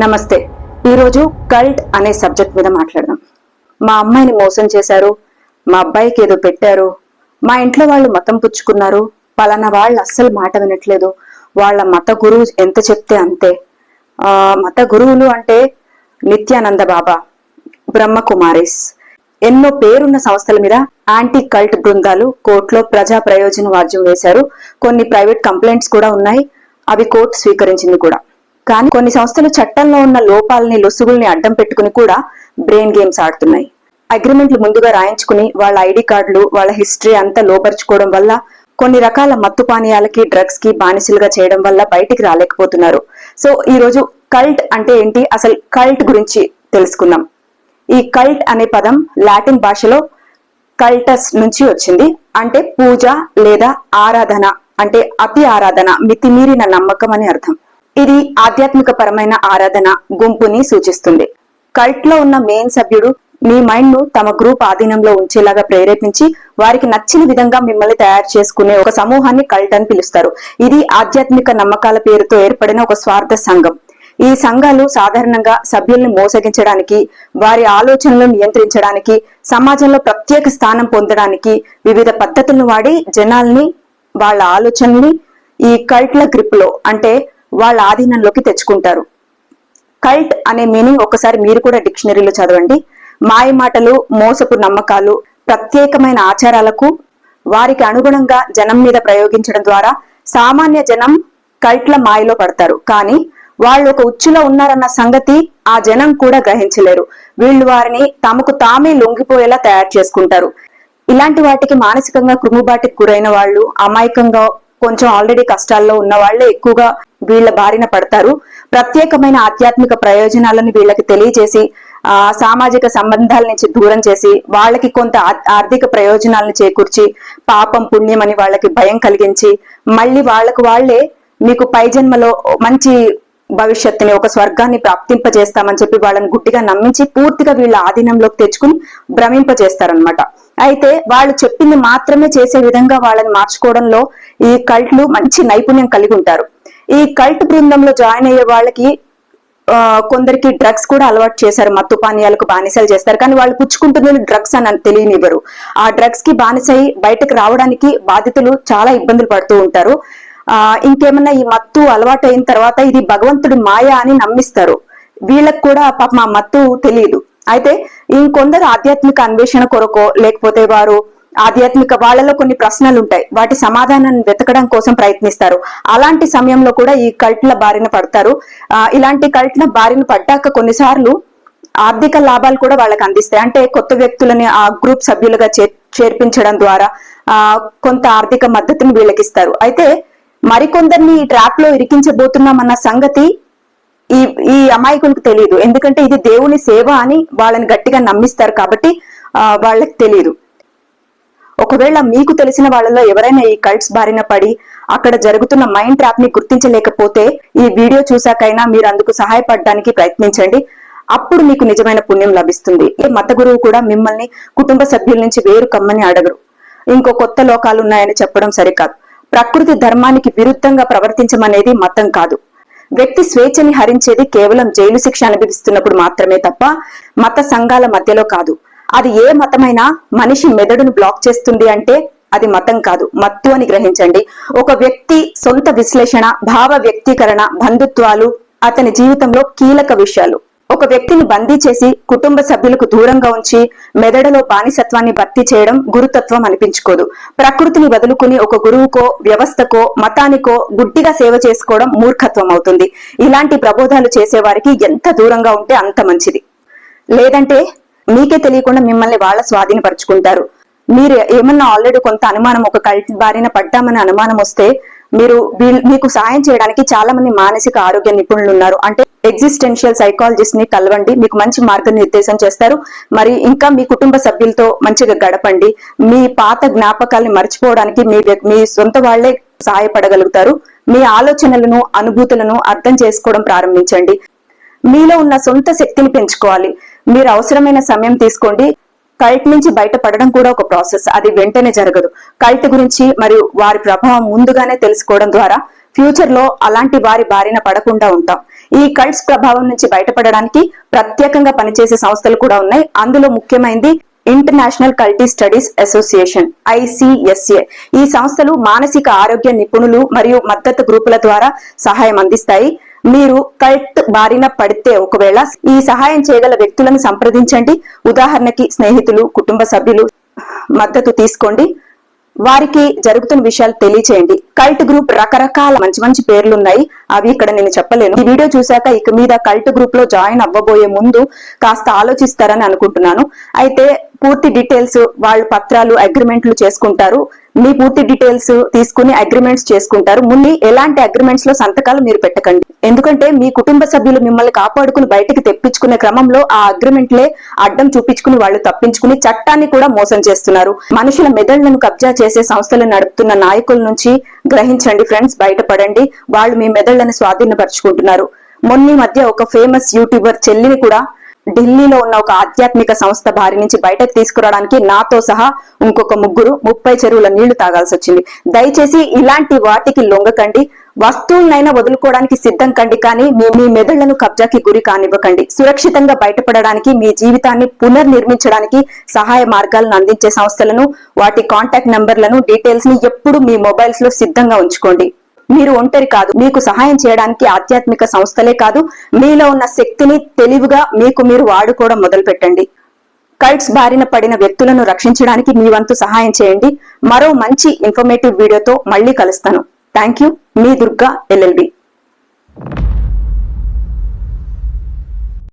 నమస్తే. ఈరోజు కల్ట్ అనే సబ్జెక్ట్ మీద మాట్లాడదాం. మా అమ్మాయిని మోసం చేశారు, మా అబ్బాయికి ఏదో పెట్టారు, మా ఇంట్లో వాళ్ళు మతం పుచ్చుకున్నారు, పలానా వాళ్ళు అస్సలు మాట వినట్లేదు, వాళ్ళ మత గురువు ఎంత చెప్తే అంతే. మత గురువులు అంటే నిత్యానంద బాబా, బ్రహ్మకుమారిస్, ఎన్నో పేరున్న సంస్థల మీద యాంటీ కల్ట్ బృందాలు కోర్టులో ప్రజా ప్రయోజన వాద్యం వేశారు. కొన్ని ప్రైవేట్ కంప్లైంట్స్ కూడా ఉన్నాయి, అవి కోర్టు స్వీకరించింది కూడా. కానీ కొన్ని సంస్థలు చట్టంలో ఉన్న లోపాలని లొసుగుల్ని అడ్డం పెట్టుకుని కూడా బ్రెయిన్ గేమ్స్ ఆడుతున్నాయి. అగ్రిమెంట్లు ముందుగా రాయించుకుని వాళ్ళ ఐడి కార్డులు, వాళ్ళ హిస్టరీ అంతా లోపరుచుకోవడం వల్ల, కొన్ని రకాల మత్తు పానీయాలకి, డ్రగ్స్ కి బానిసలుగా చేయడం వల్ల బయటికి రాలేకపోతున్నారు. సో ఈ రోజు కల్ట్ అంటే ఏంటి, అసలు కల్ట్ గురించి తెలుసుకుందాం. ఈ కల్ట్ అనే పదం లాటిన్ భాషలో కల్టస్ నుంచి వచ్చింది. అంటే పూజ లేదా ఆరాధన, అంటే అతి ఆరాధన, మితిమీరిన నమ్మకం అని అర్థం. ఇది ఆధ్యాత్మిక పరమైన ఆరాధన గుంపుని సూచిస్తుంది. కల్ట్ లో ఉన్న మెయిన్ సభ్యుడు మీ మైండ్ ను తమ గ్రూప్ ఆధీనంలో ఉంచేలాగా ప్రేరేపించి వారికి నచ్చిన విధంగా మిమ్మల్ని తయారు చేసుకునే ఒక సమూహాన్ని కల్ట్ అని పిలుస్తారు. ఇది ఆధ్యాత్మిక నమ్మకాల పేరుతో ఏర్పడిన ఒక స్వార్థ సంఘం. ఈ సంఘాలు సాధారణంగా సభ్యుల్ని మోసగించడానికి, వారి ఆలోచనలను నియంత్రించడానికి, సమాజంలో ప్రత్యేక స్థానం పొందడానికి వివిధ పద్ధతులను వాడి జనాల్ని, వాళ్ళ ఆలోచనల్ని ఈ కల్ట్ల గ్రిప్ లో, అంటే వాళ్ళ ఆధీనంలోకి తెచ్చుకుంటారు. కల్ట్ అనే మీనింగ్ ఒకసారి మీరు కూడా డిక్షనరీలో చదవండి. మాయ మాటలు, మోసపు నమ్మకాలు, ప్రత్యేకమైన ఆచారాలకు వారికి అనుగుణంగా జనం మీద ప్రయోగించడం ద్వారా సామాన్య జనం కల్ట్ల మాయలో పడతారు. కానీ వాళ్ళు ఒక ఉచ్చులో ఉన్నారన్న సంగతి ఆ జనం కూడా గ్రహించలేరు. వీళ్ళు వారిని తమకు తామే లొంగిపోయేలా తయారు చేసుకుంటారు. ఇలాంటి వాటికి మానసికంగా కృంగుబాటికి గురైన వాళ్ళు, అమాయకంగా కొంచెం ఆల్రెడీ కష్టాల్లో ఉన్న వాళ్లే ఎక్కువగా వీళ్ళ బారిన పడతారు. ప్రత్యేకమైన ఆధ్యాత్మిక ప్రయోజనాలను వీళ్ళకి తెలియజేసి, సామాజిక సంబంధాల నుంచి దూరం చేసి, వాళ్ళకి కొంత ఆర్థిక ప్రయోజనాలను చేకూర్చి, పాపం పుణ్యం అని వాళ్ళకి భయం కలిగించి, మళ్ళీ వాళ్ళకు వాళ్లే మీకు పై జన్మలో మంచి భవిష్యత్తుని, ఒక స్వర్గాన్ని ప్రాప్తింపజేస్తామని చెప్పి వాళ్ళని గుడ్డిగా నమ్మించి పూర్తిగా వీళ్ళ ఆధీనంలోకి తెచ్చుకుని భ్రమింపజేస్తారనమాట. అయితే వాళ్ళు చెప్పింది మాత్రమే చేసే విధంగా వాళ్ళని మార్చుకోవడంలో ఈ కల్ట్లు మంచి నైపుణ్యం కలిగి ఉంటారు. ఈ కల్ట్ బృందంలో జాయిన్ అయ్యే వాళ్ళకి కొందరికి డ్రగ్స్ కూడా అలవాటు చేశారు, మత్తు పానీయాలకు బానిసలు చేస్తారు. కానీ వాళ్ళు పుచ్చుకుంటున్న డ్రగ్స్ అని తెలియనివ్వరు. ఆ డ్రగ్స్ కి బానిసై బయటకు రావడానికి బాధితులు చాలా ఇబ్బందులు పడుతూ ఉంటారు. ఇంకేమన్నా ఈ మత్తు అలవాటు అయిన తర్వాత ఇది భగవంతుడి మాయ అని నమ్మిస్తారు. వీళ్ళకి కూడా పాపం ఆ మత్తు తెలియదు. అయితే ఇంకొందరు ఆధ్యాత్మిక అన్వేషణ కొరకో, లేకపోతే వారు ఆధ్యాత్మిక వాళ్ళలో కొన్ని ప్రశ్నలు ఉంటాయి, వాటి సమాధానాన్ని వెతకడం కోసం ప్రయత్నిస్తారు. అలాంటి సమయంలో కూడా ఈ కల్ట్ల బారిన పడతారు. ఇలాంటి కల్ట్ల బారిన పడ్డాక కొన్నిసార్లు ఆర్థిక లాభాలు కూడా వాళ్ళకి అందిస్తాయి. అంటే కొత్త వ్యక్తులని ఆ గ్రూప్ సభ్యులుగా చేర్పించడం ద్వారా కొంత ఆర్థిక మద్దతుని వీళ్ళకి ఇస్తారు. అయితే మరికొందరిని ఈ ట్రాప్ లో ఇరికించబోతున్నామన్న సంగతి ఈ అమాయకులకు తెలియదు. ఎందుకంటే ఇది దేవుని సేవ అని వాళ్ళని గట్టిగా నమ్మిస్తారు కాబట్టి వాళ్ళకి తెలియదు. ఒకవేళ మీకు తెలిసిన వాళ్ళలో ఎవరైనా ఈ కల్ట్స్ బారిన పడి అక్కడ జరుగుతున్న మైండ్ ట్రాప్ ని గుర్తించలేకపోతే ఈ వీడియో చూసాకైనా మీరు అందుకు సహాయపడడానికి ప్రయత్నించండి. అప్పుడు మీకు నిజమైన పుణ్యం లభిస్తుంది. ఏ మత గురువు కూడా మిమ్మల్ని కుటుంబ సభ్యుల నుంచి వేరు కమ్మని అడగరు. ఇంకో కొత్త లోకాలు ఉన్నాయని చెప్పడం సరికాదు. ప్రకృతి ధర్మానికి విరుద్ధంగా ప్రవర్తించమనేది మతం కాదు. వ్యక్తి స్వేచ్ఛని హరించేది కేవలం జైలు శిక్ష అనుభవిస్తున్నప్పుడు మాత్రమే తప్ప మత సంఘాల మధ్యలో కాదు. అది ఏ మతమైనా మనిషి మెదడును బ్లాక్ చేస్తుంది అంటే అది మతం కాదు, మత్తు అని గ్రహించండి. ఒక వ్యక్తి సొంత విశ్లేషణ, భావ వ్యక్తీకరణ, బంధుత్వాలు అతని జీవితంలో కీలక విషయాలు. ఒక వ్యక్తిని బందీ చేసి కుటుంబ సభ్యులకు దూరంగా ఉంచి మెదడులో బానిసత్వాన్ని భర్తీ చేయడం గురుతత్వం అనిపించుకోదు. ప్రకృతిని వదులుకుని ఒక గురువుకో, వ్యవస్థకో, మతానికో గుడ్డిగా సేవ చేసుకోవడం మూర్ఖత్వం అవుతుంది. ఇలాంటి ప్రబోధాలు చేసేవారికి ఎంత దూరంగా ఉంటే అంత మంచిది. లేదంటే మీకే తెలియకుండా మిమ్మల్ని వాళ్ళ స్వాధీనపరుచుకుంటారు. మీరు ఏమన్నా ఆల్రెడీ కొంత అనుమానం, ఒక కల్ట్ బారిన పడ్డామని అనుమానం వస్తే మీకు సాయం చేయడానికి చాలా మంది మానసిక ఆరోగ్య నిపుణులు ఉన్నారు. అంటే ఎగ్జిస్టెన్షియల్ సైకాలజిస్ట్ ని కలవండి, మీకు మంచి మార్గనిర్దేశం చేస్తారు. మరి ఇంకా మీ కుటుంబ సభ్యులతో మంచిగా గడపండి. మీ పాత జ్ఞాపకాల్ని మర్చిపోవడానికి మీ సొంత వాళ్లే సహాయపడగలుగుతారు. మీ ఆలోచనలను, అనుభూతులను అర్థం చేసుకోవడం ప్రారంభించండి. మీలో ఉన్న సొంత శక్తిని పెంచుకోవాలి. మీరు అవసరమైన సమయం తీసుకోండి. కల్ట్ నుంచి బయటపడడం కూడా ఒక ప్రాసెస్, అది వెంటనే జరగదు. కల్ట్ గురించి మరియు వారి ప్రభావం ముందుగానే తెలుసుకోవడం ద్వారా ఫ్యూచర్ లో అలాంటి వారి బారిన పడకుండా ఉంటాం. ఈ కల్ట్స్ ప్రభావం నుంచి బయటపడడానికి ప్రత్యేకంగా పనిచేసే సంస్థలు కూడా ఉన్నాయి. అందులో ముఖ్యమైనది ఇంటర్నేషనల్ కల్టీ స్టడీస్ అసోసియేషన్ ICSA. ఈ సంస్థలు మానసిక ఆరోగ్య నిపుణులు మరియు మద్దతు గ్రూపుల ద్వారా సహాయం అందిస్తాయి. మీరు కల్ట్ బారిన పడితే ఒకవేళ ఈ సహాయం చేయగల వ్యక్తులను సంప్రదించండి. ఉదాహరణకి స్నేహితులు, కుటుంబ సభ్యులు మద్దతు తీసుకోండి. వారికి జరుగుతున్న విషయాలు తెలియచేయండి. కల్ట్ గ్రూప్ రకరకాల మంచి మంచి పేర్లున్నాయి, అవి ఇక్కడ నేను చెప్పలేను. ఈ వీడియో చూశాక ఇక మీద కల్ట్ గ్రూప్ లో జాయిన్ అవ్వబోయే ముందు కాస్త ఆలోచిస్తారని అనుకుంటున్నాను. అయితే పూర్తి డీటెయిల్స్, వాళ్ళ పత్రాలు, అగ్రిమెంట్లు చేసుకుంటారు. మీ పూర్తి డీటెయిల్స్ తీసుకుని అగ్రిమెంట్స్ చేసుకుంటారు. ముందు ఎలాంటి అగ్రిమెంట్స్ లో సంతకాలు మీరు పెట్టకండి. ఎందుకంటే మీ కుటుంబ సభ్యులు మిమ్మల్ని కాపాడుకుని బయటకు తెప్పించుకునే క్రమంలో ఆ అగ్రిమెంట్లే అడ్డం చూపించుకుని వాళ్ళు తప్పించుకుని చట్టాన్ని కూడా మోసం చేస్తున్నారు. మనుషుల మెదళ్లను కబ్జా చేసే సంస్థలు నడుపుతున్న నాయకుల నుంచి గ్రహించండి ఫ్రెండ్స్, బయటపడండి. వాళ్ళు మీ మెదళ్లను స్వాధీనపరుచుకుంటున్నారు. మొన్న మధ్య ఒక ఫేమస్ యూట్యూబర్ చెల్లిని కూడా ఢిల్లీలో ఉన్న ఒక ఆధ్యాత్మిక సంస్థ బారి నుంచి బయటకు తీసుకురావడానికి నాతో సహా ఇంకొక ముగ్గురు 30 చెరువుల నీళ్లు తాగాల్సి వచ్చింది. దయచేసి ఇలాంటి వాటికి లొంగకండి. వస్తువులనైనా వదులుకోవడానికి సిద్ధం కండి, కానీ మీ మెదళ్లను కబ్జాకి గురి కానివ్వకండి. సురక్షితంగా బయటపడడానికి, మీ జీవితాన్ని పునర్నిర్మించడానికి సహాయ మార్గాలను అందించే సంస్థలను, వాటి కాంటాక్ట్ నంబర్లను, డీటెయిల్స్ ని ఎప్పుడు మీ మొబైల్స్ లో సిద్ధంగా ఉంచుకోండి. మీరు ఒంటరి కాదు. మీకు సహాయం చేయడానికి ఆధ్యాత్మిక సంస్థలే కాదు, మీలో ఉన్న శక్తిని తెలివిగా మీకు మీరు వాడుకోవడం మొదలు పెట్టండి. కల్ట్స్ బారిన పడిన వ్యక్తులను రక్షించడానికి మీ వంతు సహాయం చేయండి. మరో మంచి ఇన్ఫర్మేటివ్ వీడియోతో మళ్ళీ కలుస్తాను. Thank you. Me Durga LLB.